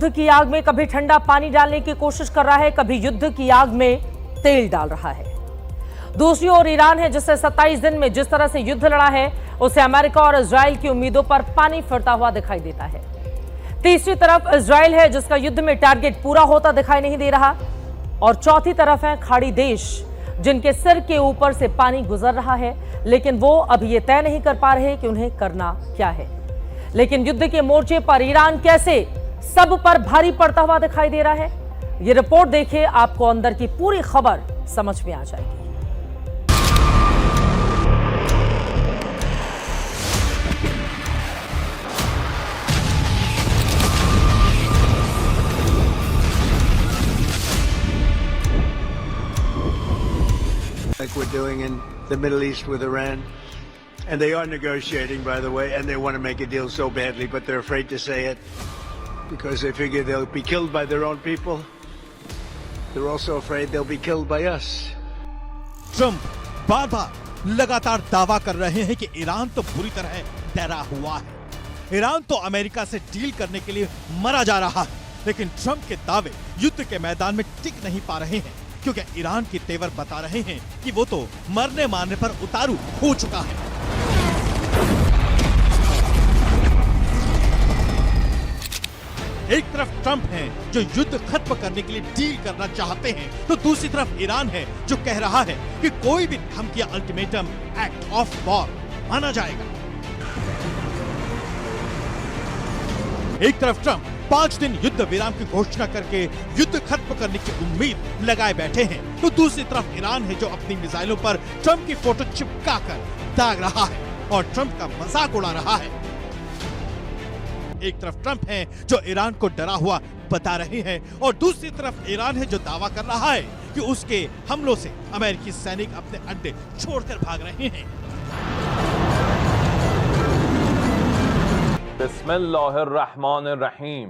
युद्ध की आग में कभी ठंडा पानी डालने की कोशिश कर रहा है, कभी युद्ध की आग में तेल डाल रहा है। दूसरी ओर ईरान है, जिससे 27 दिन में जिस तरह से युद्ध लड़ा है, उससे अमेरिका और इजराइल की उम्मीदों पर पानी फिरता हुआ दिखाई देता है। तीसरी तरफ इजराइल है, जिसका युद्ध में टारगेट पूरा होता दिखाई नहीं दे रहा, और चौथी तरफ है खाड़ी देश, जिनके सिर के ऊपर से पानी गुजर रहा है, लेकिन वो अभी ये तय नहीं कर पा रहे कि उन्हें करना क्या है। लेकिन युद्ध के मोर्चे पर ईरान कैसे सब पर भारी पड़ता हुआ दिखाई दे रहा है, ये रिपोर्ट देखिए, आपको अंदर की पूरी खबर समझ में आ जाएगी। Like we're doing in the Middle East with Iran. And they are negotiating, by the way, and they want to make a deal so badly, but they're afraid to say it because they figure they'll be killed by their own people. They're also afraid they'll be killed by us. Trump बार-बार लगातार दावा कर रहे हैं कि Iran तो बुरी तरह डरा हुआ है। ईरान तो अमेरिका से डील करने के लिए मरा जा रहा है, लेकिन ट्रंप के दावे युद्ध के मैदान में टिक नहीं पा रहे हैं, क्योंकि ईरान की तेवर बता रहे हैं कि वो तो मरने मारने पर उतारू हो चुका है। एक तरफ ट्रंप हैं जो युद्ध खत्म करने के लिए डील करना चाहते हैं, तो दूसरी तरफ ईरान है जो कह रहा है कि कोई भी धमकी या अल्टीमेटम एक्ट ऑफ वॉर माना जाएगा। एक तरफ ट्रंप 5 दिन युद्ध विराम की घोषणा करके युद्ध खत्म करने की उम्मीद लगाए बैठे हैं, तो दूसरी तरफ ईरान है जो अपनी मिसाइलों पर ट्रंप की फोटो चिपका कर दाग रहा है और ट्रंप का मजाक उड़ा रहा है। एक तरफ ट्रंप है जो ईरान को डरा हुआ बता रहे हैं, और दूसरी तरफ ईरान है जो दावा कर रहा है कि उसके हमलों से अमेरिकी सैनिक अपने अड्डे छोड़कर भाग रहे हैं। बिस्मिल्लाहिर्रहमानिर्रहीम।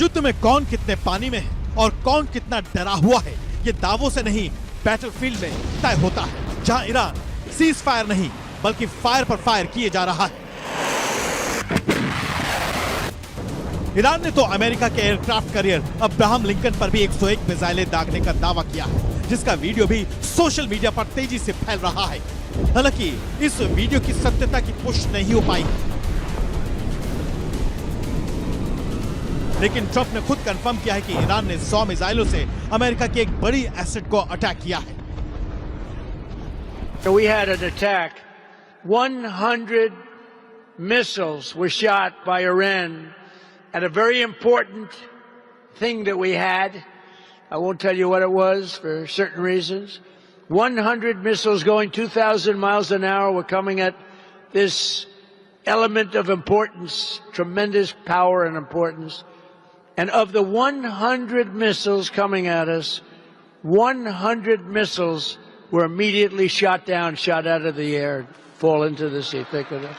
युद्ध में कौन कितने पानी में है और कौन कितना डरा हुआ है, ये दावों से नहीं बैटलफील्ड में तय होता है, जहां ईरान सीज फायर नहीं बल्कि फायर पर फायर किए जा रहा है। ईरान ने तो अमेरिका के एयरक्राफ्ट कैरियर अब्राहम लिंकन पर भी 101 मिसाइलें दागने का दावा किया है, जिसका वीडियो भी सोशल मीडिया पर तेजी से फैल रहा है। हालांकि इस वीडियो की सत्यता की पुष्टि नहीं हो पाई, लेकिन ट्रंप ने खुद कंफर्म किया है कि ईरान ने 100 मिसाइलों से अमेरिका की एक बड़ी एसेट को अटैक किया है। We had an attack. 100 missiles were shot by Iran at a very important thing that we had. I won't tell you what it was for certain reasons. 100 missiles going 2,000 miles an hour were coming at this element of importance, tremendous power and importance. And of the 100 missiles coming at us, 100 missiles were immediately shot down, shot out of the air, fall into the sea. Think of that.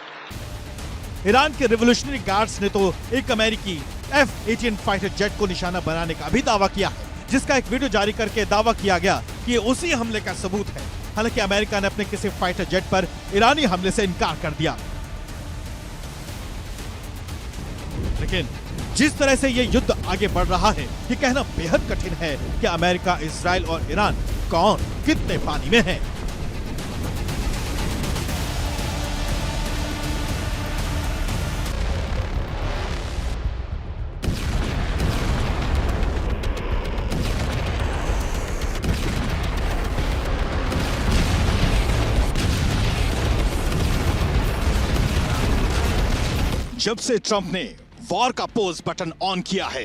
Iran के revolutionary guards ने तो एक अमेरिकी F-18 fighter jet को निशाना बनाने का भी दावा किया है, जिसका एक वीडियो जारी करके दावा किया गया कि उसी हमले का सबूत है। हालांकि अमेरिका ने अपने किसी फाइटर जेट पर ईरानी हमले से इनकार कर दिया। लेकिन जिस तरह से ये युद्ध आगे बढ़ रहा है, ये कहना बेहद कठिन है कि अमेरिका, इजराइल और ईरान कौन कितने पानी में है। जब से ट्रंप ने वॉर का पोज बटन ऑन किया है,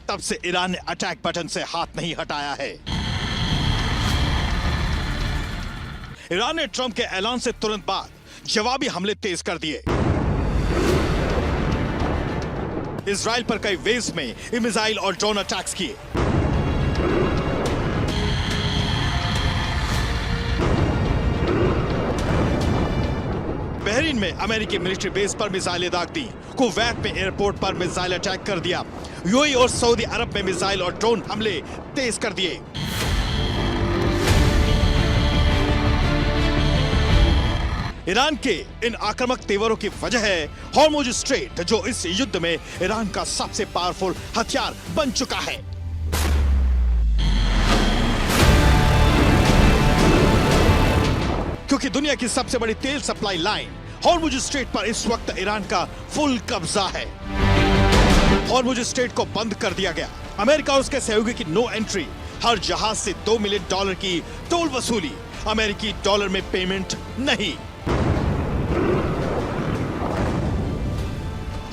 तब से ईरान ने अटैक बटन से हाथ नहीं हटाया है। ईरान ने ट्रंप के ऐलान से तुरंत बाद जवाबी हमले तेज कर दिए। इजराइल पर कई वेव्स में मिसाइल और ड्रोन अटैक्स किए। बहरीन में अमेरिकी मिलिट्री बेस पर मिसाइलें दाग दी, कुवैत में एयरपोर्ट पर मिसाइल अटैक कर दिया, यूएई और सऊदी अरब में मिसाइल और ड्रोन हमले तेज कर दिए। ईरान के इन आक्रामक तेवरों की वजह है हॉर्मुज स्ट्रेट, जो इस युद्ध में ईरान का सबसे पावरफुल हथियार बन चुका है। क्योंकि दुनिया की सबसे बड़ी तेल सप्लाई लाइन हॉर्मुज स्ट्रेट पर इस वक्त ईरान का फुल कब्जा है। हॉर्मुज स्ट्रेट को बंद कर दिया गया। अमेरिका और उसके सहयोगी की नो एंट्री, हर जहाज से $2 मिलियन की टोल वसूली, अमेरिकी डॉलर में पेमेंट नहीं।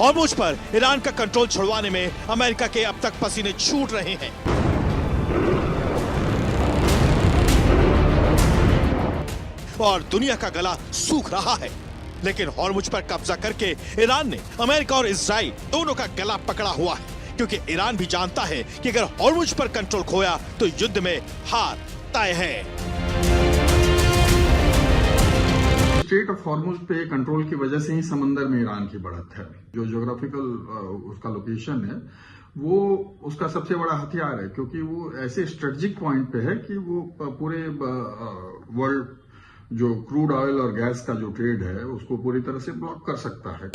हॉर्मुज पर ईरान का कंट्रोल छुड़वाने में अमेरिका के अब तक पसीने छूट रहे हैं। और दुनिया का गला सूख रहा है, लेकिन हॉर्मुज पर कब्जा करके ईरान ने अमेरिका और इजराइल दोनों का गला पकड़ा हुआ है, क्योंकि ईरान भी जानता है कि अगर हॉर्मुज पर कंट्रोल खोया तो युद्ध में हार तय है। स्ट्रेट ऑफ हॉर्मुज पे कंट्रोल की वजह से ही समंदर में ईरान की बढ़त है। जो ज्योग्राफिकल उसका लोकेशन है वो उसका सबसे बड़ा हथियार है, क्योंकि वो ऐसे स्ट्रेटेजिक पॉइंट पे है कि वो पूरे वर्ल्ड जो क्रूड ऑयल और गैस का जो ट्रेड है उसको पूरी तरह से ब्लॉक कर सकता है।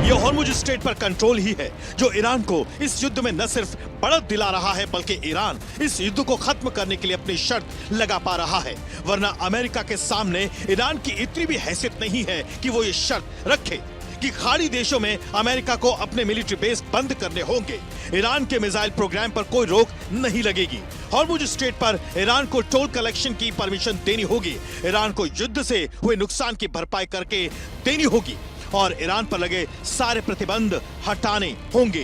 यह हॉर्मुज स्ट्रेट पर कंट्रोल ही है जो ईरान को इस युद्ध में न सिर्फ बढ़त दिला रहा है, बल्कि ईरान इस युद्ध को खत्म करने के लिए अपनी शर्त लगा पा रहा है। वरना अमेरिका के सामने ईरान की इतनी भी हैसियत नहीं है कि वो ये शर्त रखे कि खाड़ी देशों में अमेरिका को अपने मिलिट्री बेस बंद करने होंगे। ईरान के मिसाइल प्रोग्राम पर कोई रोक नहीं लगेगी। हॉर्मुज स्ट्रेट पर ईरान को टोल कलेक्शन की परमिशन देनी होगी। ईरान को युद्ध से हुए नुकसान की भरपाई करके देनी होगी और ईरान पर लगे सारे प्रतिबंध हटाने होंगे।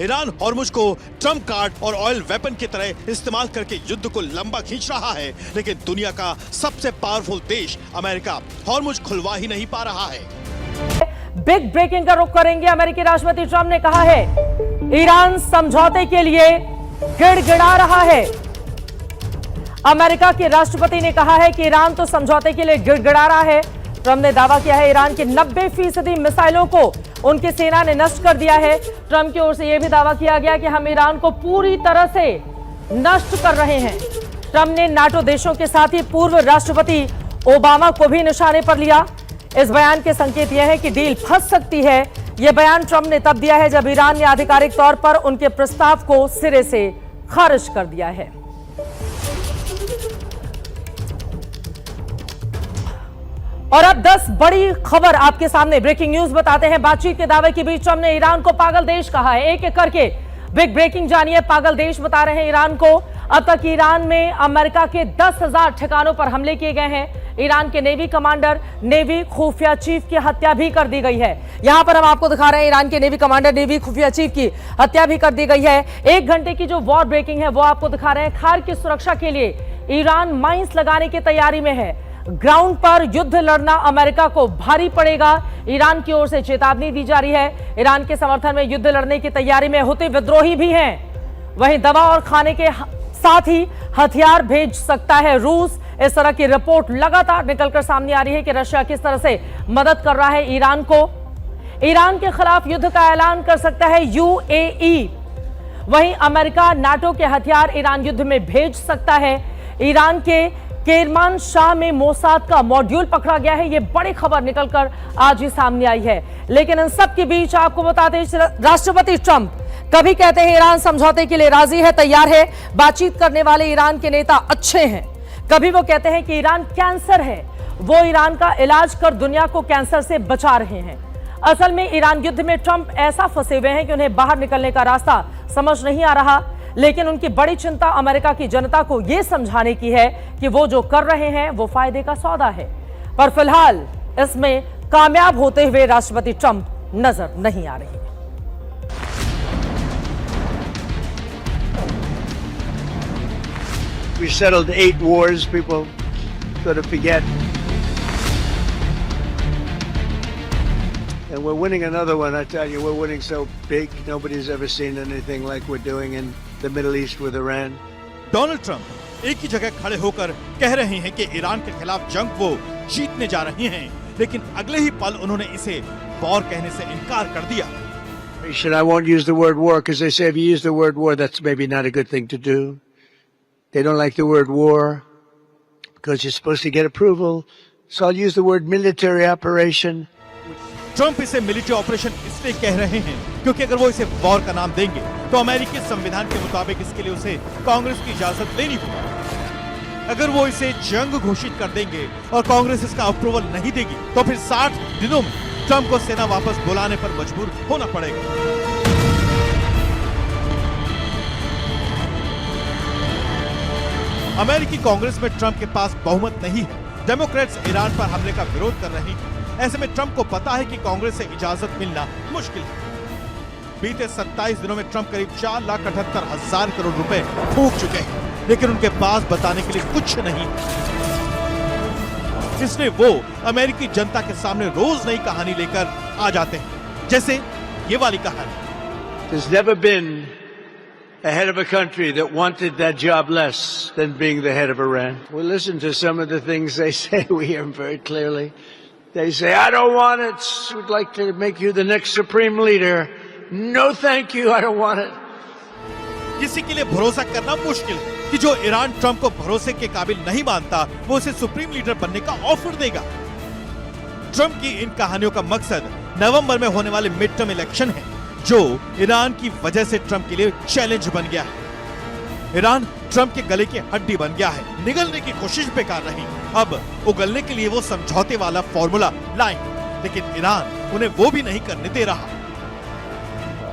ईरान हॉर्मुज को ट्रम्प कार्ड और ऑयल वेपन की तरह इस्तेमाल करके युद्ध को लंबा खींच रहा है, लेकिन दुनिया का सबसे पावरफुल देश अमेरिका हॉर्मुज खुलवा ही नहीं पा रहा है। बिग ब्रेकिंग का रुख करेंगे। अमेरिकी राष्ट्रपति ट्रंप ने कहा है ईरान समझौते के लिए गिड़गिड़ा रहा है। अमेरिका के राष्ट्रपति ने कहा है कि ईरान तो समझौते के लिए गिड़गिड़ा रहा है। ट्रंप ने दावा किया है ईरान की 90% मिसाइलों को उनकी सेना ने नष्ट कर दिया है। ट्रंप की ओर से यह भी दावा किया गया कि हम ईरान को पूरी तरह से नष्ट कर रहे हैं। ट्रंप ने नाटो देशों के साथ ही पूर्व राष्ट्रपति ओबामा को भी निशाने पर लिया। इस बयान के संकेत यह है कि डील फंस सकती है। यह बयान ट्रंप ने तब दिया है जब ईरान ने आधिकारिक तौर पर उनके प्रस्ताव को सिरे से खारिज कर दिया है। और अब 10 बड़ी खबर आपके सामने, ब्रेकिंग न्यूज बताते हैं। बातचीत के दावे के बीच ट्रंप ने ईरान को पागल देश कहा है। एक एक करके बिग ब्रेकिंग जानिए। पागल देश बता रहे हैं ईरान को। अब तक ईरान में अमेरिका के 10,000 ठिकानों पर हमले किए गए हैं। ईरान के नेवी कमांडर, नेवी खुफिया चीफ की हत्या भी कर दी गई है। यहां पर हम आपको दिखा रहे हैं ईरान के नेवी कमांडर, नेवी खुफिया चीफ की हत्या भी कर दी गई है। 1 घंटे की जो वॉर ब्रेकिंग है वो आपको दिखा रहे हैं। खार की सुरक्षा के लिए ईरान माइंस लगाने की तैयारी में है। ग्राउंड पर युद्ध लड़ना अमेरिका को भारी पड़ेगा। ईरान की ओर से चेतावनी दी जा रही है। ईरान के समर्थन में युद्ध लड़ने की तैयारी में हुती विद्रोही भी हैं। वहीं दवा और खाने के साथ ही हथियार भेज सकता है रूस। इस तरह की रिपोर्ट लगातार निकलकर सामने आ रही है कि रशिया किस तरह से मदद कर रहा है ईरान को। ईरान के खिलाफ युद्ध का ऐलान कर सकता है यूएई। वहीं अमेरिका नाटो के हथियार ईरान युद्ध में भेज सकता है। ईरान के केरमान शाह में मोसाद का मॉड्यूल पकड़ा गया है। यह बड़ी खबर निकलकर आज ही सामने आई है। लेकिन इन सब के बीच आपको बताते हैं राष्ट्रपति ट्रंप कभी कहते हैं ईरान समझौते के लिए राजी है, तैयार है, बातचीत करने वाले ईरान के नेता अच्छे हैं। कभी वो कहते हैं कि ईरान कैंसर है, वो ईरान का इलाज कर दुनिया को कैंसर से बचा रहे हैं। असल में ईरान युद्ध में ट्रंप ऐसा फंसे हुए हैं कि उन्हें बाहर निकलने का रास्ता समझ नहीं आ रहा। लेकिन उनकी बड़ी चिंता अमेरिका की जनता को यह समझाने की है कि वो जो कर रहे हैं वो फायदे का सौदा है। पर फिलहाल इसमें कामयाब होते हुए राष्ट्रपति ट्रंप नजर नहीं आ रहे। We settled 8 wars. People sort of forget And we're winning another one, I tell you. We're winning so big, nobody's ever seen anything like we're doing in the Middle East with Iran. Donald Trump एक ही जगह खड़े होकर कह रहे हैं कि Iran के खिलाफ जंग वो जीतने जा रहे हैं, लेकिन अगले ही पल उन्होंने इसे वॉर कहने से इनकार कर दिया। I won't use the word war because they say if you use the word war, that's maybe not a good thing to do. They don't like the word war because you're supposed to get approval. So I'll use the word military operation. Trump इसे military operation इसलिए कह रहे हैं क्योंकि अगर वो इसे war का नाम देंगे तो अमेरिकी संविधान के मुताबिक इसके लिए उसे कांग्रेस की इजाजत लेनी होगी। अगर वो इसे जंग घोषित कर देंगे और कांग्रेस इसका अप्रूवल नहीं देगी तो फिर 60 दिनों में ट्रंप को सेना वापस बुलाने पर मजबूर होना पड़ेगा। अमेरिकी कांग्रेस में ट्रंप के पास बहुमत नहीं है। डेमोक्रेट्स ईरान पर हमले का विरोध कर रहे हैं। ऐसे में ट्रंप को पता है कि कांग्रेस से इजाजत मिलना मुश्किल है। बीते 27 दिनों में ट्रंप करीब 4,78,000 करोड़ रुपए फूंक चुके हैं, लेकिन उनके पास बताने के लिए कुछ नहीं। इसलिए वो अमेरिकी जनता के सामने रोज नई कहानी लेकर आ जाते हैं, जैसे ये वाली कहानी। There's never been a head of a country that wanted that job less than being the head of Iran. We listen to some of the things they say. We hear them very clearly. They say, I don't want it. We'd like to make you the next supreme leader. No, thank you. I don't want it. किसी के लिए भरोसा करना मुश्किल है कि जो Iran Trump को भरोसे के काबिल नहीं मानता वो उसे सुप्रीम लीडर बनने का ऑफर देगा। ट्रंप की इन कहानियों का मकसद नवंबर में होने वाले मिड टर्म इलेक्शन है, जो ईरान की वजह से ट्रंप के लिए चैलेंज बन गया है। ईरान ट्रंप के गले की हड्डी बन गया है। निगलने की कोशिश बेकार रही। अब उगलने के लिए वो समझौते वाला फॉर्मूला लाएं, लेकिन ईरान उन्हें वो भी नहीं करने दे रहा।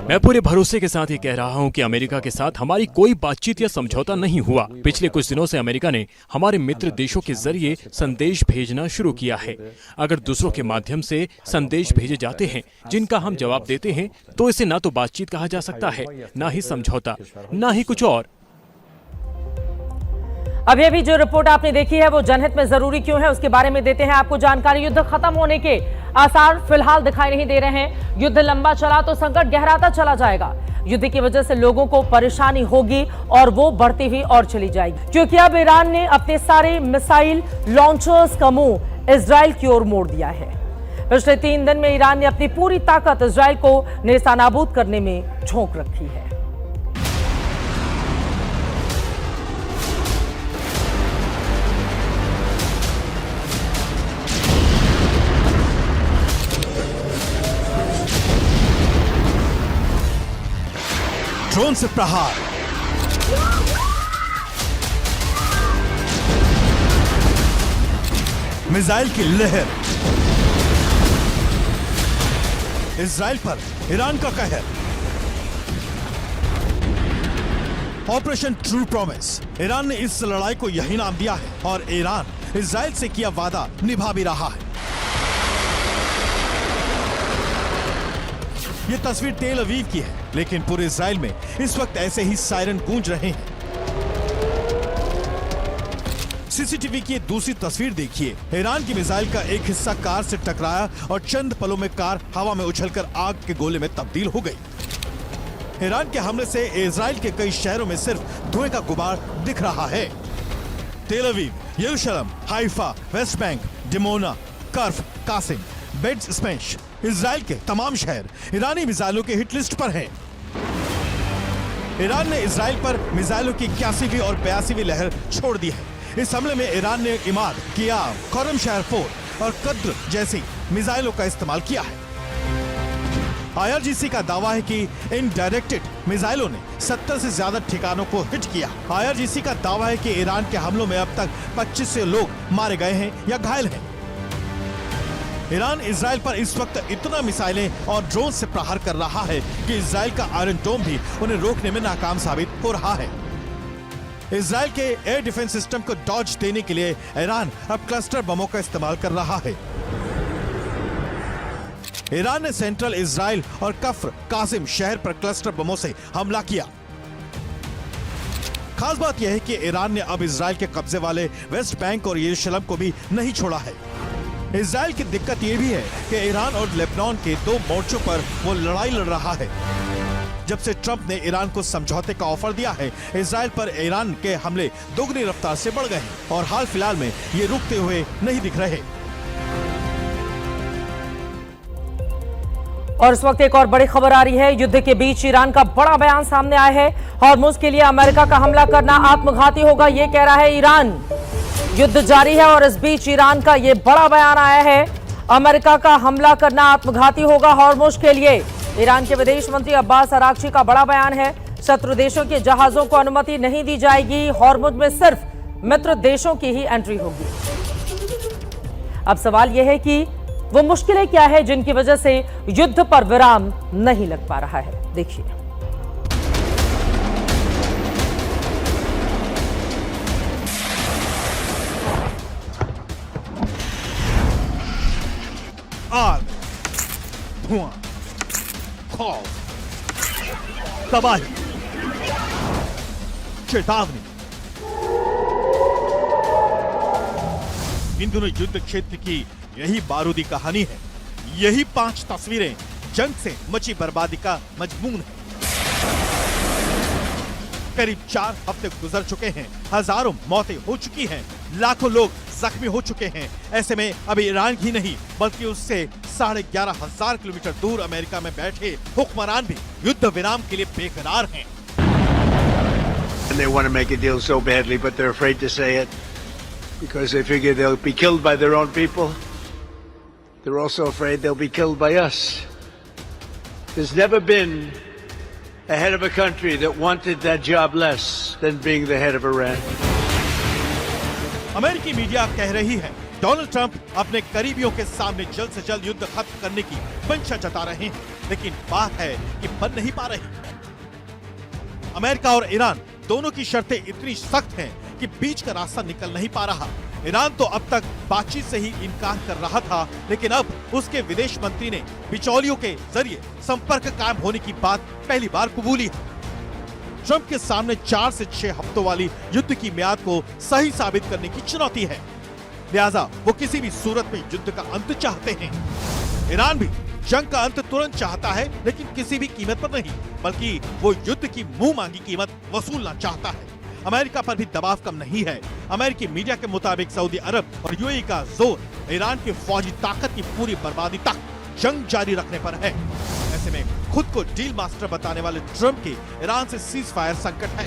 मैं पूरे भरोसे के साथ ये कह रहा हूं कि अमेरिका के साथ हमारी कोई बातचीत या समझौता नहीं हुआ। पिछले कुछ दिनों से अमेरिका ने हमारे मित्र देशों के जरिए संदेश भेजना शुरू किया है। अगर दूसरों के माध्यम से संदेश भेजे जाते हैं जिनका हम जवाब देते हैं, तो इसे ना तो बातचीत कहा जा सकता है, ना ही समझौता, ना ही कुछ और। अभी जो रिपोर्ट आपने देखी है वो जनहित में जरूरी क्यों है, उसके बारे में देते हैं आपको जानकारी। युद्ध खत्म होने के आसार फिलहाल दिखाई नहीं दे रहे हैं। युद्ध लंबा चला तो संकट गहराता चला जाएगा। युद्ध की वजह से लोगों को परेशानी होगी और वो बढ़ती हुई और चली जाएगी, क्योंकि अब ईरान ने अपने सारे मिसाइल लॉन्चर्स का मुंह इजराइल की ओर मोड़ दिया है। पिछले 3 दिन में ईरान ने अपनी पूरी ताकत इजराइल को नेस्तनाबूद करने में झोंक रखी है। ड्रोन से प्रहार, मिसाइल की लहर, इजराइल पर ईरान का कहर। Operation true promise. ईरान ने इस लड़ाई को यही नाम दिया है और ईरान इजराइल से किया वादा निभा भी रहा है। ये तस्वीर तेल अवीव की है, लेकिन पूरे इजराइल में इस वक्त ऐसे ही सायरन गूंज रहे हैं। सीसीटीवी की दूसरी तस्वीर देखिए। ईरान की मिसाइल का एक हिस्सा कार से टकराया और चंद पलों में कार हवा में उछलकर आग के गोले में तब्दील हो गई। ईरान के हमले से इजराइल के कई शहरों में सिर्फ धुएं का गुबार दिख रहा है। Tel Aviv, Jerusalem, Haifa, West Bank, Dimona, कर्फ, कासिम, बेट स्पेंश, इजराइल के तमाम शहर ईरानी मिसाइलों के हिट लिस्ट पर हैं। ईरान ने इजराइल पर मिसाइलों की 81वीं और 82वीं लहर छोड़ दी है। इस हमले में ईरान ने इमाद, कियाव, खुर्रम शहर 4 और कद्र जैसी मिसाइलों का इस्तेमाल किया है। IRGC का दावा है कि इन डायरेक्टेड मिसाइलों ने 70 से ज्यादा ठिकानों को हिट किया। IRGC का दावा है कि ईरान के हमलों में अब तक 25 से लोग मारे गए हैं या घायल हैं। ईरान इजराइल पर इस वक्त इतना मिसाइलें और ड्रोन से प्रहार कर रहा है कि इजराइल का आयरन डोम भी उन्हें रोकने में नाकाम साबित हो रहा है। इजराइल के एयर डिफेंस सिस्टम को डॉज देने के लिए ईरान अब क्लस्टर बमों का इस्तेमाल कर रहा है। ईरान ने सेंट्रल इजराइल और कफ्र कासिम शहर पर क्लस्टर बमों से हमला किया। खास बात यह है कि ईरान ने अब इजराइल के कब्जे वाले वेस्ट बैंक और यरूशलेम को भी नहीं छोड़ा है। इजराइल की दिक्कत ये भी है कि ईरान और लेबनान के दो मोर्चों पर वो लड़ाई लड़ रहा है। जब से ट्रंप ने ईरान को समझौते का ऑफर दिया है, इजराइल पर ईरान के हमले दोगुनी रफ्तार से बढ़ गए हैं और हाल फिलहाल में ये रुकते हुए नहीं दिख रहे। और इस वक्त एक और बड़ी खबर आ रही है। युद्ध के बीच ईरान का बड़ा बयान सामने आया है। हॉर्मुज के लिए अमेरिका का हमला करना आत्मघाती होगा, ये कह रहा है ईरान। युद्ध जारी है और इस बीच ईरान का ये बड़ा बयान आया है, अमेरिका का हमला करना आत्मघाती होगा हॉर्मुज के लिए। ईरान के विदेश मंत्री अब्बास अरागची का बड़ा बयान है, शत्रु देशों के जहाजों को अनुमति नहीं दी जाएगी, हॉर्मुज में सिर्फ मित्र देशों की ही एंट्री होगी। अब सवाल यह है कि वो मुश्किलें क्या है जिनकी वजह से युद्ध पर विराम नहीं लग पा रहा है। देखिए। आग, धुआं, खौफ, तबाही, चेतावनी। इन दोनों युद्ध क्षेत्र की यही बारूदी कहानी है। यही 5 तस्वीरें जंग से मची बर्बादी का मजमून है। करीब 4 हफ्ते गुजर चुके हैं, हजारों मौतें हो चुकी हैं, लाखों लोग जख्मी हो चुके हैं। ऐसे में अब ईरान ही नहीं बल्कि उससे 11,500 किलोमीटर दूर अमेरिका में बैठे हुक्मरान भी युद्ध विराम के लिए बेकरार हैं। And they want to make a deal so badly, but they're afraid to say it because they figure they'll be killed by their own people. They're also afraid they'll be killed by us. There's never been a head of a country that wanted that job less than being the head of Iran. अमेरिकी media कह रही है Donald Trump अपने करीबियों के सामने जल्द से जल्द युद्ध खत्म करने की मंशा जता रहे हैं, लेकिन बात है कि बन नहीं पा रही। अमेरिका और ईरान दोनों की शर्तें इतनी सख्त हैं कि बीच का रास्ता निकल नहीं पा रहा। ईरान तो अब तक बातचीत से ही इनकार कर रहा था, लेकिन अब उसके विदेश मंत्री ने बिचौलियों के जरिए संपर्क कायम होने की बात पहली बार कबूली है। ट्रंप के सामने 4 से 6 हफ्तों वाली युद्ध की मियाद को सही साबित करने की चुनौती है, लिहाजा वो किसी भी सूरत में युद्ध का अंत चाहते हैं। ईरान भी जंग का अंत तुरंत चाहता है, लेकिन किसी भी कीमत पर नहीं, बल्कि वो युद्ध की मुंह मांगी कीमत वसूलना चाहता है। अमेरिका पर भी दबाव कम नहीं है। अमेरिकी मीडिया के मुताबिक सऊदी अरब और यूएई का जोर ईरान की फौजी ताकत की पूरी बर्बादी तक जंग जारी रखने पर है। ऐसे में खुद को डील मास्टर बताने वाले ट्रंप के ईरान से सीज फायर संकट है।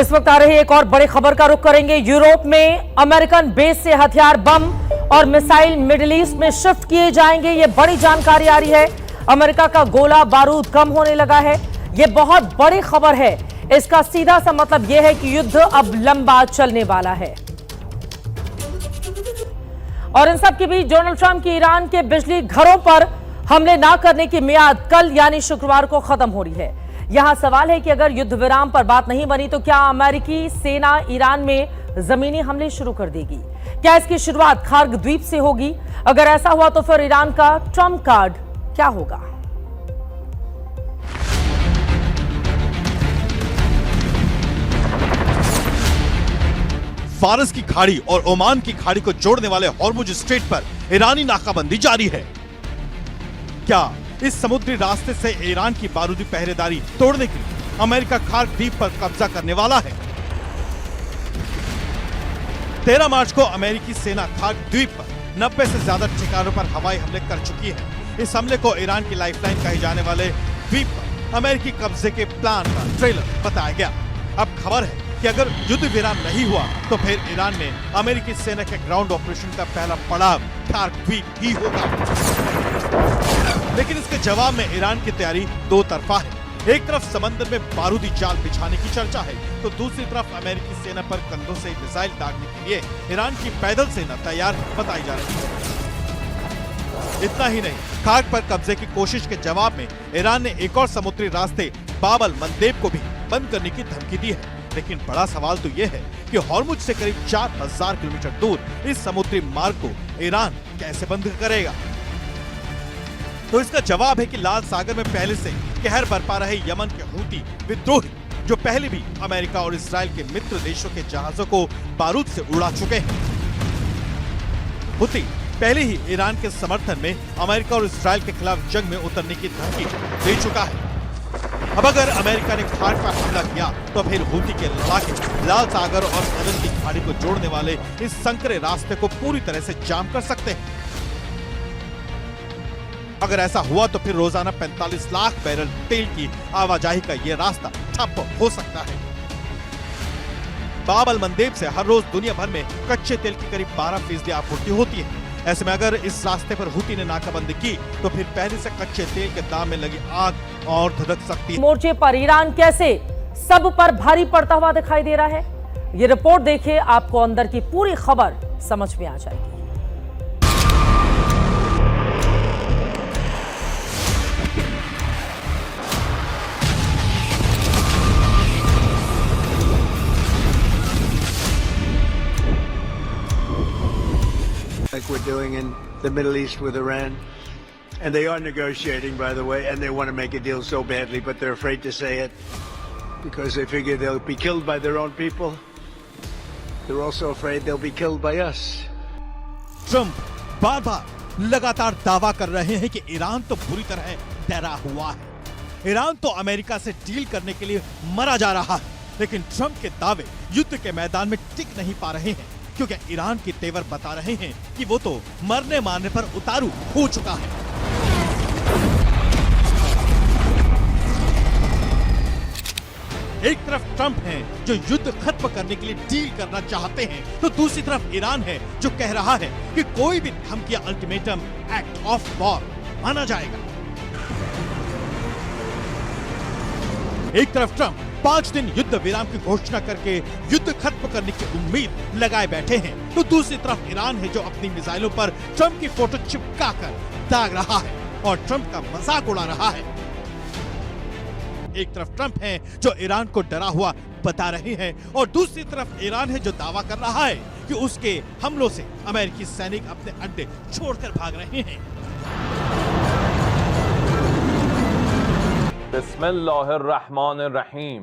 इस वक्त आ रही एक और बड़ी खबर का रुख करेंगे। यूरोप में अमेरिकन बेस से हथियार, बम और मिसाइल मिडिल ईस्ट में शिफ्ट किए जाएंगे। ये बड़ी जानकारी आ रही है। अमेरिका का गोला बारूद कम होने लगा है। ये बहुत बड़ी खबर है। इसका सीधा सा मतलब यह है कि युद्ध अब लंबा चलने वाला है। और इन सब के बीच डोनाल्ड ट्रंप की ईरान के बिजली घरों पर हमले ना करने की मियाद कल यानी शुक्रवार को खत्म हो रही है। यहां सवाल है कि अगर युद्ध विराम पर बात नहीं बनी तो क्या अमेरिकी सेना ईरान में जमीनी हमले शुरू कर देगी? क्या इसकी शुरुआत खार्ग द्वीप से होगी? अगर ऐसा हुआ तो फिर ईरान का ट्रंप कार्ड क्या होगा? फारस की खाड़ी और ओमान की खाड़ी को जोड़ने वाले हॉर्मुज स्ट्रेट पर ईरानी नाकाबंदी जारी है। क्या इस समुद्री रास्ते से ईरान की बारूदी पहरेदारी तोड़ने के लिए अमेरिका खार्ग द्वीप पर कब्जा करने वाला है? 13 मार्च को अमेरिकी सेना खार्ग द्वीप पर 90 से ज्यादा ठिकानों पर हवाई हमले कर चुकी है। इस हमले को ईरान की लाइफलाइन कहे जाने वाले द्वीप पर अमेरिकी कब्जे के प्लान का ट्रेलर बताया गया। अब खबर है कि अगर युद्ध विराम नहीं हुआ तो फिर ईरान में अमेरिकी सेना के ग्राउंड ऑपरेशन का पहला पड़ाव खार्ग द्वीप ही होगा। लेकिन इसके जवाब में ईरान की तैयारी दो तरफा है। एक तरफ समंदर में बारूदी जाल बिछाने की चर्चा है, तो दूसरी तरफ अमेरिकी सेना पर कंधों से मिसाइल दागने के लिए ईरान की पैदल सेना तैयार बताई जा रही है। इतना ही नहीं, खार्ग पर कब्जे की कोशिश के जवाब में ईरान ने एक और समुद्री रास्ते बाब अल मंदेब को भी बंद करने की धमकी दी है। लेकिन बड़ा सवाल तो यह है कि हॉर्मुज से करीब 4000 किलोमीटर दूर इस समुद्री मार्ग को ईरान कैसे बंद करेगा? तो इसका जवाब है कि लाल सागर में पहले से कहर बरपा रहे यमन के हूती विद्रोही जो पहले भी अमेरिका और इजराइल के मित्र देशों के जहाजों को बारूद से उड़ा चुके हैं। हुती पहले ही ईरान के समर्थन में अमेरिका और इजराइल के खिलाफ जंग में उतरने की धमकी दे चुका है। अब अगर अमेरिका ने खाड़ी पर हमला किया तो फिर हुती के लड़ाके लाल सागर और अदन की खाड़ी को जोड़ने वाले इस संकरे रास्ते को पूरी तरह से जाम कर सकते हैं। अगर ऐसा हुआ तो फिर रोजाना 45 लाख बैरल तेल की आवाजाही का यह रास्ता ठप हो सकता है। बाब अल मंदेब से हर रोज दुनिया भर में कच्चे तेल की करीब 12% आपूर्ति होती है। ऐसे में अगर इस रास्ते पर हुती ने नाकाबंदी की तो फिर पहले से कच्चे तेल के दाम में लगी आग और धधक सकती है। मोर्चे पर ईरान कैसे सब पर भारी पड़ता हुआ दिखाई दे रहा है, ये रिपोर्ट देखिए, आपको अंदर की पूरी खबर समझ में आ जाएगी। Like we're doing in the Middle East with Iran. And they are negotiating, by the way, and they want to make a deal so badly, but they're afraid to say it because they figure they'll be killed by their own people. They're also afraid they'll be killed by us. Trump बार बार लगातार दावा कर रहे हैं कि Iran तो बुरी तरह डरा हुआ है। ईरान तो अमेरिका से डील करने के लिए मरा जा रहा है, लेकिन ट्रंप के दावे युद्ध के मैदान में टिक नहीं पा रहे हैं, क्योंकि ईरान की तेवर बता रहे हैं कि वो तो मरने मारने पर उतारू हो चुका है। एक तरफ ट्रंप हैं जो युद्ध खत्म करने के लिए डील करना चाहते हैं, तो दूसरी तरफ ईरान है जो कह रहा है कि कोई भी धमकी अल्टीमेटम एक्ट ऑफ वॉर माना जाएगा। एक तरफ ट्रंप 5 दिन युद्ध विराम की घोषणा करके युद्ध खत्म करने की उम्मीद लगाए बैठे हैं, तो दूसरी तरफ ईरान है जो अपनी मिसाइलों पर ट्रंप की फोटो चिपका कर दाग रहा है और ट्रंप का मजाक उड़ा रहा है। एक तरफ ट्रंप है जो ईरान को डरा हुआ बता रहे हैं और दूसरी तरफ ईरान है जो दावा कर रहा है कि उसके हमलों से अमेरिकी सैनिक अपने अड्डे छोड़कर भाग रहे हैं। बिस्मिल्लाहिर्रहमानिर्रहीम।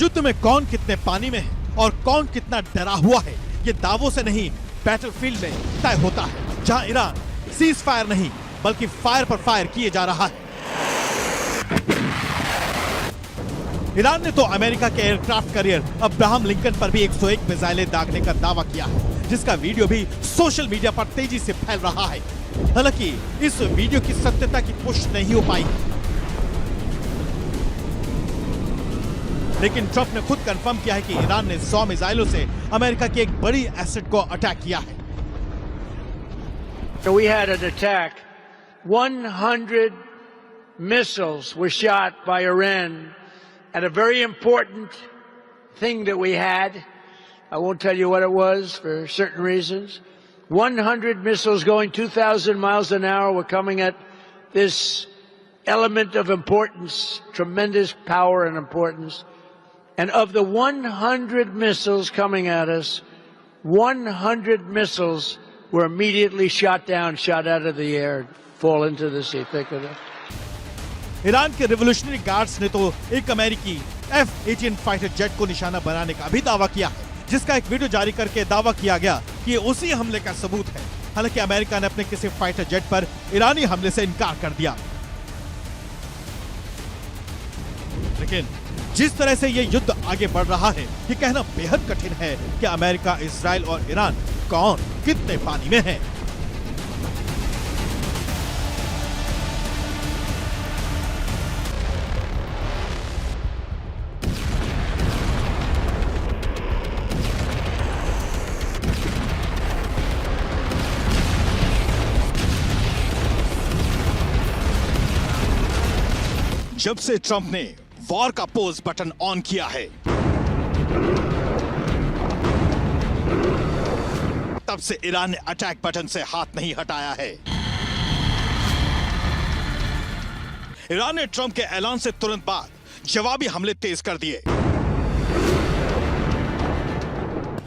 युद्ध में कौन कितने पानी में है और कौन कितना डरा हुआ है, ये दावों से नहीं बैटलफील्ड में तय होता है, जहां ईरान सीज फायर नहीं बल्कि फायर पर फायर किए जा रहा है। ईरान ने तो अमेरिका के एयरक्राफ्ट कैरियर अब्राहम लिंकन पर भी 101 मिसाइलें दागने का दावा किया है, जिसका वीडियो भी सोशल मीडिया पर तेजी से फैल रहा है। हालांकि इस वीडियो की सत्यता की पुष्टि नहीं हो पाई, लेकिन ट्रंप ने खुद कंफर्म किया है कि ईरान ने 100 मिसाइलों से अमेरिका की एक बड़ी एसेट को अटैक किया है। So we had an attack. 100 missiles were shot by Iran at a very important thing that we had. I won't tell you what it was for certain reasons. 100 missiles going 2,000 miles an hour were coming at this element of importance, tremendous power and importance. And of the 100 missiles coming at us, 100 missiles were immediately shot down, shot out of the air, fall into the sea. Think of it. Iran के revolutionary guards ने तो एक अमेरिकी F-18 fighter jet को निशाना बनाने का भी दावा किया है, जिसका एक वीडियो जारी करके दावा किया गया कि ये उसी हमले का सबूत है। हालांकि अमेरिका ने अपने किसी फाइटर जेट पर ईरानी हमले से इनकार कर दिया। लेकिन जिस तरह से ये युद्ध आगे बढ़ रहा है, ये कहना बेहद कठिन है कि अमेरिका, इजराइल और ईरान कौन कितने पानी में है। जब से ट्रंप ने वॉर का पोज बटन ऑन किया है, तब से ईरान ने अटैक बटन से हाथ नहीं हटाया है। ईरान ने ट्रंप के ऐलान से तुरंत बाद जवाबी हमले तेज कर दिए।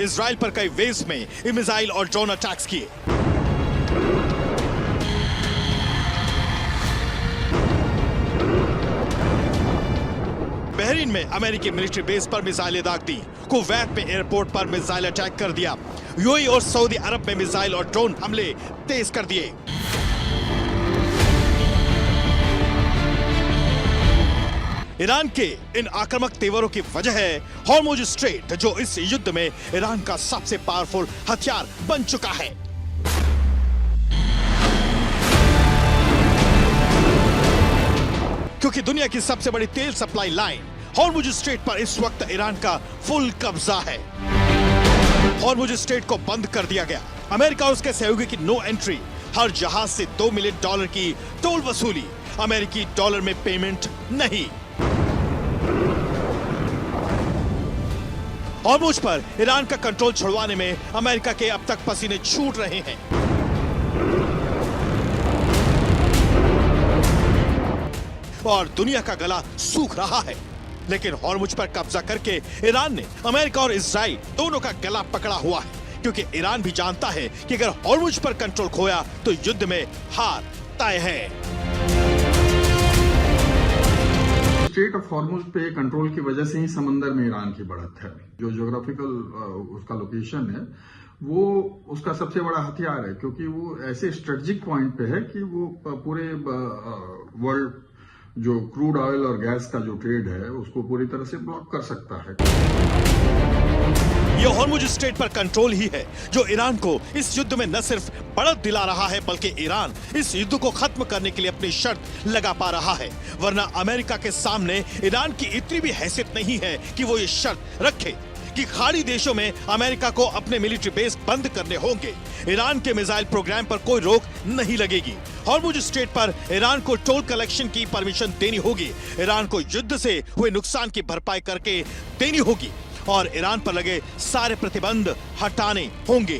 इजराइल पर कई वेज में मिसाइल और ड्रोन अटैक्स किए। बहरीन में अमेरिकी मिलिट्री बेस पर मिसाइलें दाग दी। कुवैत में एयरपोर्ट पर मिसाइल अटैक कर दिया। यूएई और सऊदी अरब में मिसाइल और ड्रोन हमले तेज कर दिए। ईरान के इन आक्रामक तेवरों की वजह है हॉर्मुज स्ट्रेट, जो इस युद्ध में ईरान का सबसे पावरफुल हथियार बन चुका है। क्योंकि दुनिया की सबसे बड़ी तेल सप्लाई लाइन हॉर्मुज स्ट्रेट पर इस वक्त ईरान का फुल कब्जा है। हॉर्मुज स्ट्रेट को बंद कर दिया गया। अमेरिका और उसके सहयोगी की नो एंट्री, हर जहाज से $2 मिलियन की टोल वसूली, अमेरिकी डॉलर में पेमेंट नहीं। हॉर्मुज पर ईरान का कंट्रोल छुड़वाने में अमेरिका के अब तक पसीने छूट रहे हैं। और दुनिया का गला सूख रहा है। लेकिन हॉर्मुज पर कब्जा करके ईरान ने अमेरिका और इजराइल दोनों का गला पकड़ा हुआ है, क्योंकि ईरान भी जानता है कि अगर हॉर्मुज पर कंट्रोल खोया तो युद्ध में हार तय है। स्ट्रेट ऑफ हॉर्मुज पे कंट्रोल की वजह से ही समंदर में ईरान की बढ़त है। जो ज्योग्राफिकल उसका लोकेशन है वो उसका सबसे बड़ा हथियार है, क्योंकि वो ऐसे स्ट्रेटेजिक पॉइंट पे है कि वो पूरे वर्ल्ड जो क्रूड ऑयल और गैस का जो ट्रेड है उसको पूरी तरह से ब्लॉक कर सकता है। यह हॉर्मुज स्ट्रेट पर कंट्रोल ही है जो ईरान को इस युद्ध में न सिर्फ बढ़त दिला रहा है, बल्कि ईरान इस युद्ध को खत्म करने के लिए अपनी शर्त लगा पा रहा है। वरना अमेरिका के सामने ईरान की इतनी भी हैसियत नहीं है कि वो ये शर्त रखे कि खाड़ी देशों में अमेरिका को अपने मिलिट्री बेस बंद करने होंगे। ईरान के मिसाइल प्रोग्राम पर कोई रोक नहीं लगेगी। हॉर्मुज स्ट्रेट पर ईरान को टोल कलेक्शन की परमिशन देनी होगी। ईरान को युद्ध से हुए नुकसान की भरपाई करके देनी होगी और ईरान पर लगे सारे प्रतिबंध हटाने होंगे।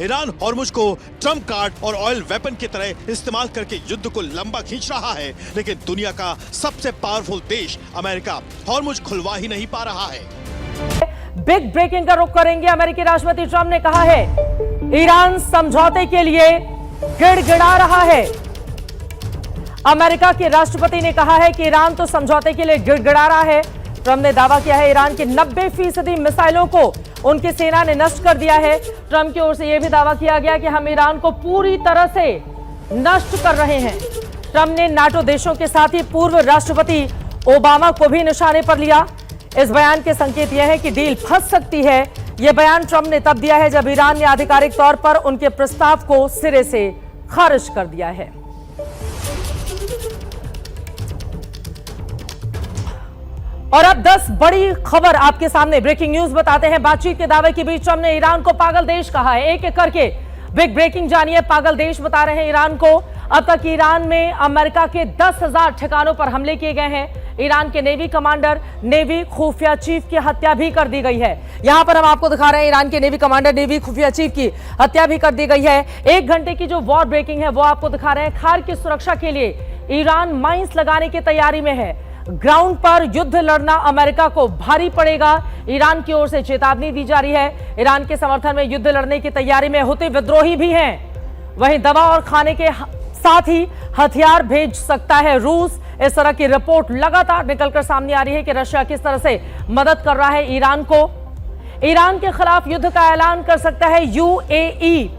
ईरान हॉर्मुज को ट्रम्प कार्ड और ऑयल वेपन की तरह इस्तेमाल करके युद्ध को लंबा खींच रहा है, लेकिन दुनिया का सबसे पावरफुल देश अमेरिका हॉर्मुज खुलवा ही नहीं पा रहा है। बिग ब्रेकिंग का रुख करेंगे। अमेरिकी राष्ट्रपति ट्रंप ने कहा है ईरान समझौते के लिए गिड़गिड़ा रहा है। अमेरिका के राष्ट्रपति ने कहा है कि ईरान तो समझौते के लिए गिड़गिड़ा रहा है। ट्रंप ने दावा किया है ईरान की 90% मिसाइलों को उनकी सेना ने नष्ट कर दिया है। ट्रंप की ओर से यह भी दावा किया गया कि हम ईरान को पूरी तरह से नष्ट कर रहे हैं। ट्रंप ने नाटो देशों के साथ ही पूर्व राष्ट्रपति ओबामा को भी निशाने पर लिया। इस बयान के संकेत यह है कि डील फंस सकती है। यह बयान ट्रंप ने तब दिया है जब ईरान ने आधिकारिक तौर पर उनके प्रस्ताव को सिरे से खारिज कर दिया है। और अब 10 बड़ी खबर आपके सामने, ब्रेकिंग न्यूज बताते हैं। बातचीत के दावे के बीच ट्रंप ने ईरान को पागल देश कहा है। एक एक करके बिग ब्रेकिंग जानिए। पागल देश बता रहे हैं ईरान को। अब तक ईरान में अमेरिका के 10,000 ठिकानों पर हमले किए गए हैं। ईरान के नेवी कमांडर, नेवी खुफिया चीफ की हत्या भी कर दी गई है। यहां पर हम आपको दिखा रहे हैं ईरान के नेवी कमांडर, नेवी खुफिया चीफ की हत्या भी कर दी गई है। 1 घंटे की जो वॉर ब्रेकिंग है वो आपको दिखा रहे हैं। खार की सुरक्षा के लिए ईरान माइंस लगाने की तैयारी में है। ग्राउंड पर युद्ध लड़ना अमेरिका को भारी पड़ेगा। ईरान की ओर से चेतावनी दी जा रही है। ईरान के समर्थन में युद्ध लड़ने की तैयारी में हुती विद्रोही भी हैं। वहीं दवा और खाने के साथ ही हथियार भेज सकता है रूस। इस तरह की रिपोर्ट लगातार निकलकर सामने आ रही है कि रशिया किस तरह से मदद कर रहा है ईरान को। ईरान के खिलाफ युद्ध का ऐलान कर सकता है यूएई।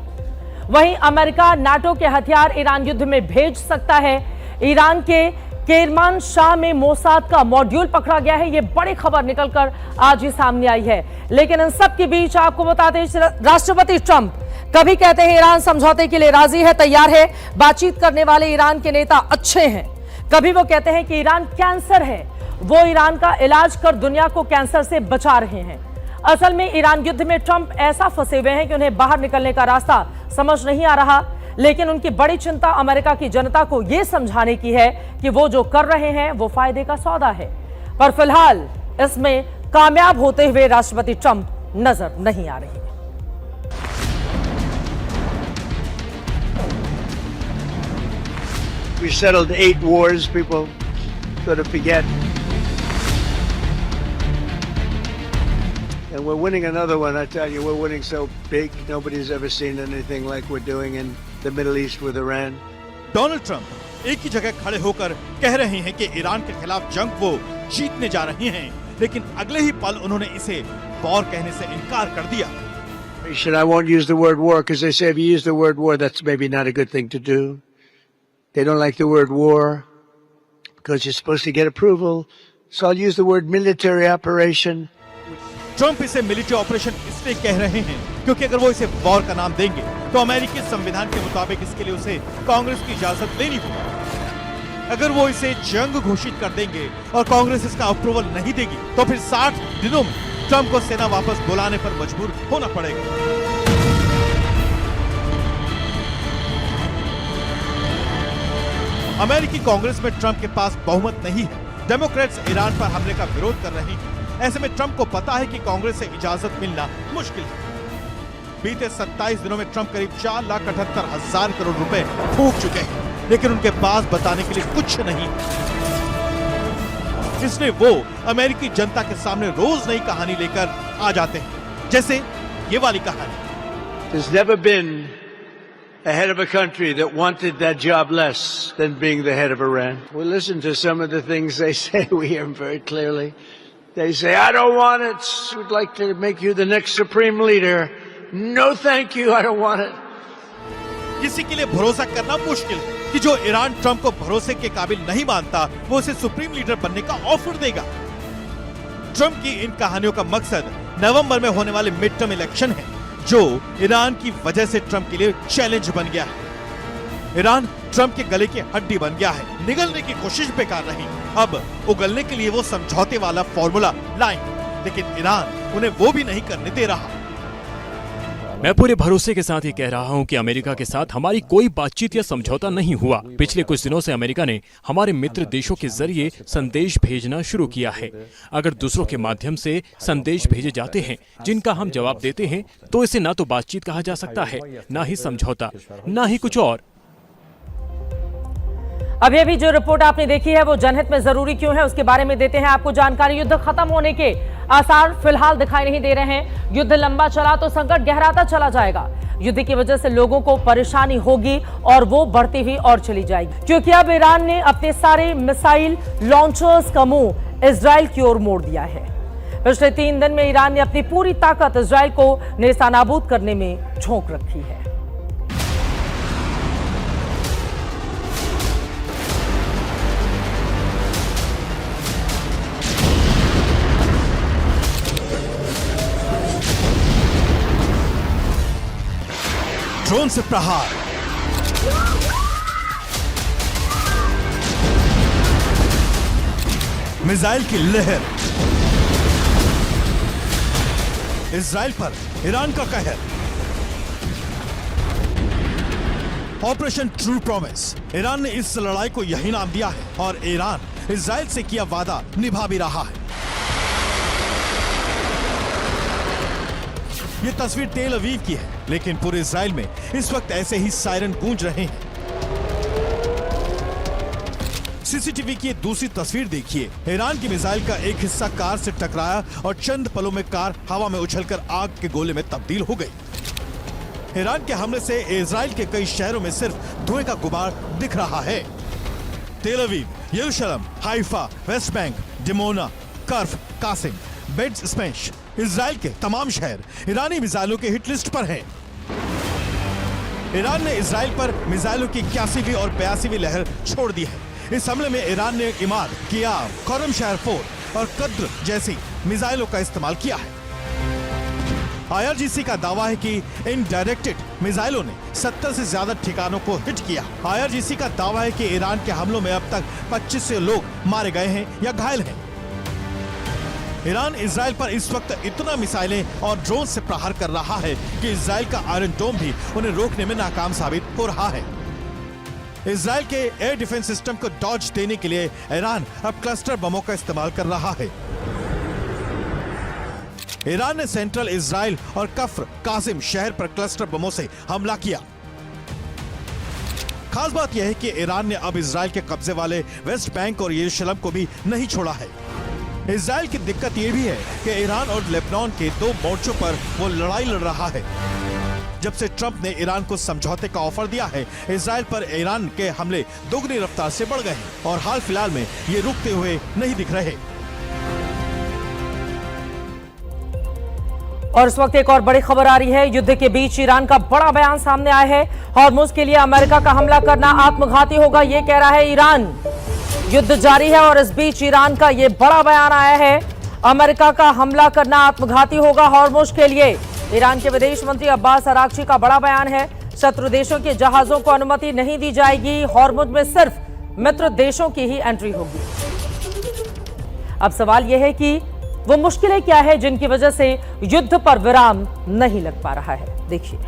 वहीं अमेरिका नाटो के हथियार ईरान युद्ध में भेज सकता है। ईरान के केरमान शाह में मोसाद का मॉड्यूल पकड़ा गया है। यह बड़ी खबर निकलकर आज ही सामने आई है। लेकिन इन सब के बीच आपको बताते हैं राष्ट्रपति ट्रंप कभी कहते हैं ईरान समझौते के लिए राजी है, तैयार है। बातचीत करने वाले ईरान के नेता अच्छे हैं। कभी वो कहते हैं कि ईरान कैंसर है, वो ईरान का इलाज कर दुनिया को कैंसर से बचा रहे हैं। असल में ईरान युद्ध में ट्रंप ऐसा फंसे हुए हैं कि उन्हें बाहर निकलने का रास्ता समझ नहीं आ रहा। लेकिन उनकी बड़ी चिंता अमेरिका की जनता को यह समझाने की है कि वो जो कर रहे हैं वो फायदे का सौदा है। पर फिलहाल इसमें कामयाब होते हुए राष्ट्रपति ट्रंप नजर नहीं आ रही। We settled 8 wars, people sort of forget. And we're winning another one, I tell you, we're winning so big, nobody's ever seen anything like we're doing in the Middle East with Iran. Donald Trump एक ही जगह खड़े होकर कह रहे हैं कि Iran के खिलाफ जंग वो जीतने जा रहे हैं, लेकिन अगले ही पल उन्होंने इसे वॉर कहने से इनकार कर दिया। I won't use the word war because they say if you use the word war, that's maybe not a good thing to do. They don't like the word war because you're supposed to get approval. So I'll use the word military operation. Trump इसे military operation इसलिए कह रहे हैं क्योंकि अगर वो इसे war का नाम देंगे तो अमेरिकी संविधान के मुताबिक इसके लिए उसे कांग्रेस की इजाजत लेनी होगी। अगर वो इसे जंग घोषित कर देंगे और कांग्रेस इसका अप्रूवल नहीं देगी तो फिर 60 दिनों में ट्रंप को सेना वापस बुलाने पर मजबूर होना पड़ेगा। अमेरिकी कांग्रेस में ट्रंप के पास बहुमत नहीं है। डेमोक्रेट्स ईरान पर हमले का विरोध कर रहे हैं। ऐसे में ट्रंप को पता है कि कांग्रेस से इजाजत मिलना मुश्किल है। बीते 27 दिनों में ट्रंप करीब 4,78,000 करोड़ रुपए फूंक चुके हैं, लेकिन उनके पास बताने के लिए कुछ नहीं। इसलिए वो अमेरिकी जनता के सामने रोज नई कहानी लेकर आ जाते हैं, जैसे ये वाली कहानी। There's never been a head of a country that wanted that job less than being the head of Iran. We listen to some of the things they say. We hear them very clearly. They say, I don't want it. We'd like to make you the next supreme leader. No, thank you. I don't want it. किसी के लिए भरोसा करना मुश्किल है कि जो Iran Trump को भरोसे के काबिल नहीं मानता वो उसे सुप्रीम लीडर बनने का ऑफर देगा। ट्रंप की इन कहानियों का मकसद नवंबर में होने वाले मिड टर्म इलेक्शन है, जो ईरान की वजह से ट्रंप के लिए चैलेंज बन गया है। ईरान ट्रंप के गले की हड्डी बन गया है। निगलने की कोशिश बेकार रही। अब उगलने के लिए वो समझौते वाला फॉर्मूला लाएंगे, लेकिन ईरान उन्हें वो भी नहीं करने दे रहा। मैं पूरे भरोसे के साथ ये कह रहा हूँ कि अमेरिका के साथ हमारी कोई बातचीत या समझौता नहीं हुआ। पिछले कुछ दिनों से अमेरिका ने हमारे मित्र देशों के जरिए संदेश भेजना शुरू किया है। अगर दूसरों के माध्यम से संदेश भेजे जाते हैं जिनका हम जवाब देते हैं, तो इसे ना तो बातचीत कहा जा सकता है, ना ही समझौता, ना ही कुछ और। अभी जो रिपोर्ट आपने देखी है वो जनहित में जरूरी क्यों है, उसके बारे में देते हैं आपको जानकारी। युद्ध खत्म होने के आसार फिलहाल दिखाई नहीं दे रहे हैं। युद्ध लंबा चला तो संकट गहराता चला जाएगा। युद्ध की वजह से लोगों को परेशानी होगी और वो बढ़ती हुई और चली जाएगी, क्योंकि अब ईरान ने अपने सारे मिसाइल लॉन्चर्स का मुंह इजराइल की ओर मोड़ दिया है। पिछले 3 दिन में ईरान ने अपनी पूरी ताकत इजराइल को नेस्तनाबूद करने में झोंक रखी है। ड्रोन से प्रहार, मिसाइल की लहर, इजराइल पर ईरान का कहर। ऑपरेशन ट्रू प्रॉमिस, ईरान ने इस लड़ाई को यही नाम दिया है और ईरान इजराइल से किया वादा निभा भी रहा है। ये तस्वीर तेल अवीव की है, लेकिन पूरे इजराइल में इस वक्त ऐसे ही सायरन गूंज रहे हैं। सीसीटीवी की दूसरी तस्वीर देखिए। ईरान की मिसाइल का एक हिस्सा कार से टकराया और चंद पलों में कार हवा में उछलकर आग के गोले में तब्दील हो गई। ईरान के हमले से इजराइल के कई शहरों में सिर्फ धुएं का गुबार दिख रहा है। Tel Aviv, Jerusalem, Haifa, West Bank, Dimona, कर्फ, कासिम, बेट स्मेश, इजराइल के तमाम शहर ईरानी मिसाइलों के हिट लिस्ट पर हैं। ईरान ने इजराइल पर मिसाइलों की 81वीं और 82वीं लहर छोड़ दी है। इस हमले में ईरान ने इमाद, कियाव, करम शहर 4 और कद्र जैसी मिसाइलों का इस्तेमाल किया है। IRGC का दावा है कि इन डायरेक्टेड मिसाइलों ने 70 से ज्यादा ठिकानों को हिट किया। IRGC का दावा है कि ईरान के हमलों में अब तक 25 से लोग मारे गए हैं या घायल हैं। ईरान इजराइल पर इस वक्त इतना मिसाइलें और ड्रोन से प्रहार कर रहा है कि इजराइल का आयरन डोम भी उन्हें रोकने में नाकाम साबित हो रहा है। इजराइल के एयर डिफेंस सिस्टम को डॉज देने के लिए ईरान अब क्लस्टर बमों का इस्तेमाल कर रहा है। ईरान ने सेंट्रल इजराइल और कफ्र कासिम शहर पर क्लस्टर बमों से हमला किया। खास बात यह है कि ईरान ने अब इजराइल के कब्जे वाले वेस्ट बैंक और यरूशलेम को भी नहीं छोड़ा है। इजराइल की दिक्कत यह भी है कि ईरान और लेबनान के 2 मोर्चों पर वो लड़ाई लड़ रहा है। जब से ट्रंप ने ईरान को समझौते का ऑफर दिया है, इजराइल पर ईरान के हमले दोगुनी रफ्तार से बढ़ गए हैं और हाल फिलहाल में ये रुकते हुए नहीं दिख रहे। और इस वक्त एक और बड़ी खबर आ रही है। युद्ध के बीच ईरान का बड़ा बयान सामने आया है। हॉर्मुज के लिए अमेरिका का हमला करना आत्मघाती होगा, ये कह रहा है ईरान। युद्ध जारी है और इस बीच ईरान का ये बड़ा बयान आया है, अमेरिका का हमला करना आत्मघाती होगा हॉर्मुज के लिए। ईरान के विदेश मंत्री अब्बास अरागची का बड़ा बयान है, शत्रु देशों के जहाजों को अनुमति नहीं दी जाएगी, हॉर्मुज में सिर्फ मित्र देशों की ही एंट्री होगी। अब सवाल यह है कि वो मुश्किलें क्या है जिनकी वजह से युद्ध पर विराम नहीं लग पा रहा है। देखिए,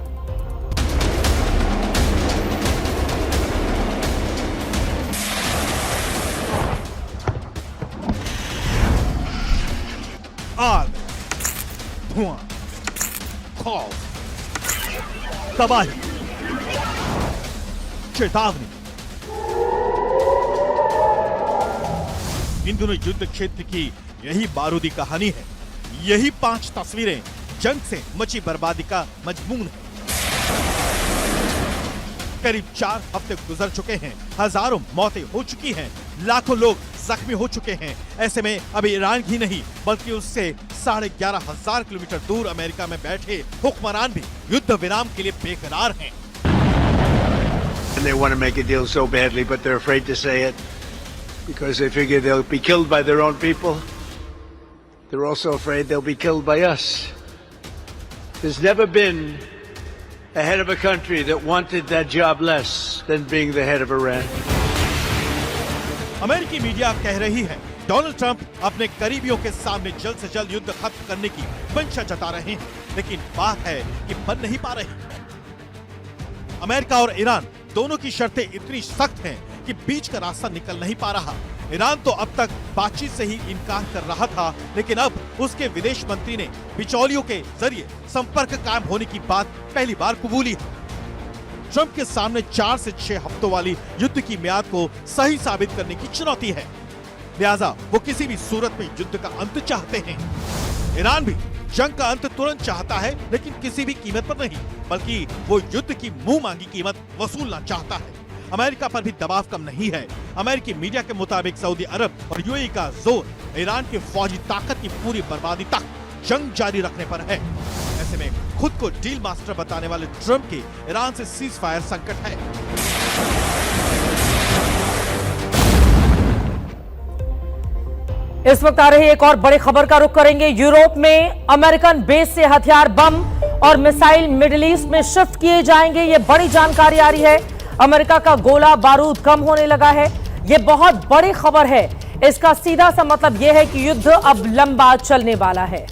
आग, धुआं, खौफ, तबाही, चेतावनी। इन दोनों युद्ध क्षेत्र की यही बारूदी कहानी है। यही 5 तस्वीरें जंग से मची बर्बादी का मजमून है। करीब 4 हफ्ते गुजर चुके हैं, हजारों मौतें हो चुकी हैं, लाखों लोग जख्मी हो चुके हैं। ऐसे में अब ईरान ही नहीं बल्कि उससे 11,500 किलोमीटर दूर अमेरिका में बैठे हुक्मरान भी युद्ध विराम के लिए बेकरार हैं। And they want to make a deal so badly, but they're afraid to say it because they figure they'll be killed by their own people. They're also afraid they'll be killed by us. There's never been a head of a country that wanted that job less than being the head of Iran. अमेरिकी media कह रही है Donald Trump अपने करीबियों के सामने जल्द से जल्द युद्ध खत्म करने की मंशा जता रहे हैं, लेकिन बात है कि बन नहीं पा रही। अमेरिका और ईरान दोनों की शर्तें इतनी सख्त हैं कि बीच का रास्ता निकल नहीं पा रहा। ईरान तो अब तक बातचीत से ही इनकार कर रहा था, लेकिन अब उसके विदेश मंत्री ने बिचौलियों के जरिए संपर्क कायम होने की बात पहली बार कबूली है। ट्रंप के सामने 4 से 6 हफ्तों वाली युद्ध की मियाद को सही साबित करने की चुनौती है, लिहाजा वो किसी भी सूरत में युद्ध का अंत चाहते हैं। ईरान भी जंग का अंत तुरंत चाहता है, लेकिन किसी भी कीमत पर नहीं, बल्कि वो युद्ध की मुंह मांगी कीमत वसूलना चाहता है। अमेरिका पर भी दबाव कम नहीं है। अमेरिकी मीडिया के मुताबिक सऊदी अरब और यूएई का जोर ईरान की फौजी ताकत की पूरी बर्बादी तक जंग जारी रखने पर है। ऐसे में खुद को डील मास्टर बताने वाले ट्रंप के ईरान से सीज फायर संकट है। इस वक्त आ रही एक और बड़ी खबर का रुख करेंगे। यूरोप में अमेरिकन बेस से हथियार, बम और मिसाइल मिडिल ईस्ट में शिफ्ट किए जाएंगे, ये बड़ी जानकारी आ रही है। अमेरिका का गोला बारूद कम होने लगा है, ये बहुत बड़ी खबर है। इसका सीधा सा मतलब यह है कि युद्ध अब लंबा चलने वाला है।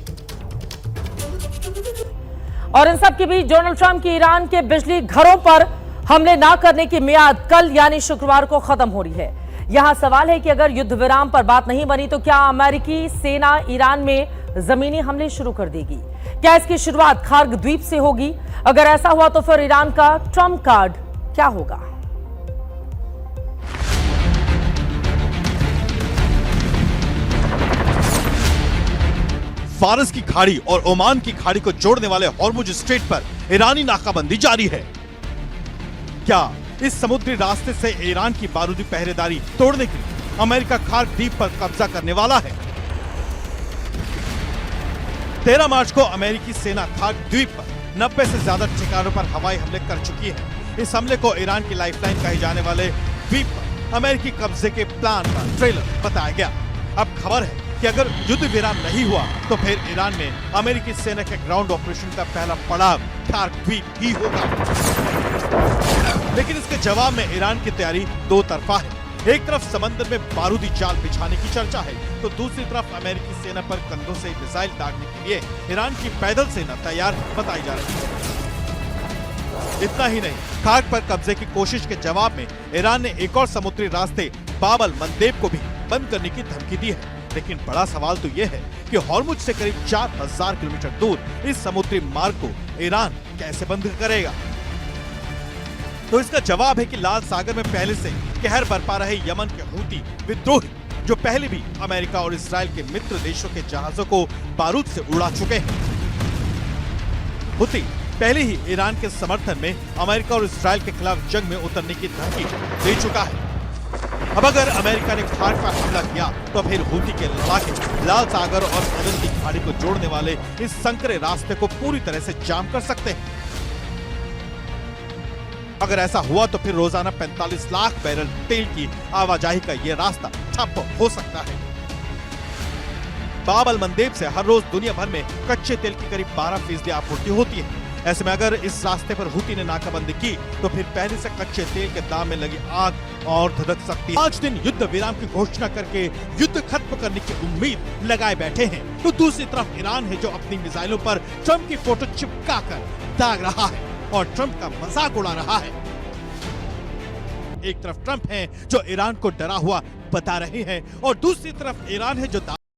और इन सब के बीच डोनाल्ड ट्रंप की ईरान के बिजली घरों पर हमले ना करने की मियाद कल यानी शुक्रवार को खत्म हो रही है। यहां सवाल है कि अगर युद्ध विराम पर बात नहीं बनी तो क्या अमेरिकी सेना ईरान में जमीनी हमले शुरू कर देगी? क्या इसकी शुरुआत खार्ग द्वीप से होगी? अगर ऐसा हुआ तो फिर ईरान का ट्रंप कार्ड क्या होगा? फारस की खाड़ी और ओमान की खाड़ी को जोड़ने वाले हॉर्मुज स्ट्रेट पर ईरानी नाकाबंदी जारी है। क्या इस समुद्री रास्ते से ईरान की बारूदी पहरेदारी तोड़ने के लिए अमेरिका खार्ग द्वीप पर कब्जा करने वाला है? 13 मार्च को अमेरिकी सेना खार्ग द्वीप पर 90 से ज्यादा ठिकानों पर हवाई हमले कर चुकी है। इस हमले को ईरान की लाइफलाइन कहे जाने वाले द्वीप पर अमेरिकी कब्जे के प्लान का ट्रेलर बताया गया। अब खबर है कि अगर युद्ध विराम नहीं हुआ तो फिर ईरान में अमेरिकी सेना के ग्राउंड ऑपरेशन का पहला पड़ाव खार्ग द्वीप ही होगा। लेकिन इसके जवाब में ईरान की तैयारी दो तरफा है। एक तरफ समंदर में बारूदी जाल बिछाने की चर्चा है, तो दूसरी तरफ अमेरिकी सेना पर कंधों से मिसाइल दागने के लिए ईरान की पैदल सेना तैयार बताई जा रही है। इतना ही नहीं, खार्ग पर कब्जे की कोशिश के जवाब में ईरान ने एक और समुद्री रास्ते बाब अल मंदेब को भी बंद करने की धमकी दी है। लेकिन बड़ा सवाल तो यह है कि हॉर्मुज से करीब 4000 किलोमीटर दूर इस समुद्री मार्ग को ईरान कैसे बंद करेगा। तो इसका जवाब है कि लाल सागर में पहले से कहर बरपा रहे यमन के हूती विद्रोही, जो पहले भी अमेरिका और इजराइल के मित्र देशों के जहाजों को बारूद से उड़ा चुके हैं। हूती पहले ही ईरान के समर्थन में अमेरिका और इजराइल के खिलाफ जंग में उतरने की धमकी दे चुका है। अब अगर अमेरिका ने खाड़ी पर हमला किया तो फिर हूती के लड़ाके लाल सागर और एडन की खाड़ी को जोड़ने वाले इस संकरे रास्ते को पूरी तरह से जाम कर सकते हैं। अगर ऐसा हुआ तो फिर रोजाना 45 लाख बैरल तेल की आवाजाही का यह रास्ता ठप हो सकता है। बाब अल मंदेब से हर रोज दुनिया भर में कच्चे तेल की करीब 12% आपूर्ति होती है। ऐसे में अगर इस रास्ते पर हूती ने नाकाबंदी की तो फिर पहले से कच्चे तेल के दाम में लगी आग और धधक सकती है। 5 दिन युद्ध विराम की घोषणा करके युद्ध खत्म करने की उम्मीद लगाए बैठे हैं, तो दूसरी तरफ ईरान है जो अपनी मिसाइलों पर ट्रंप की फोटो चिपका कर दाग रहा है और ट्रंप का मजाक उड़ा रहा है। एक तरफ ट्रंप हैं जो ईरान को डरा हुआ बता रहे हैं और दूसरी तरफ ईरान है जो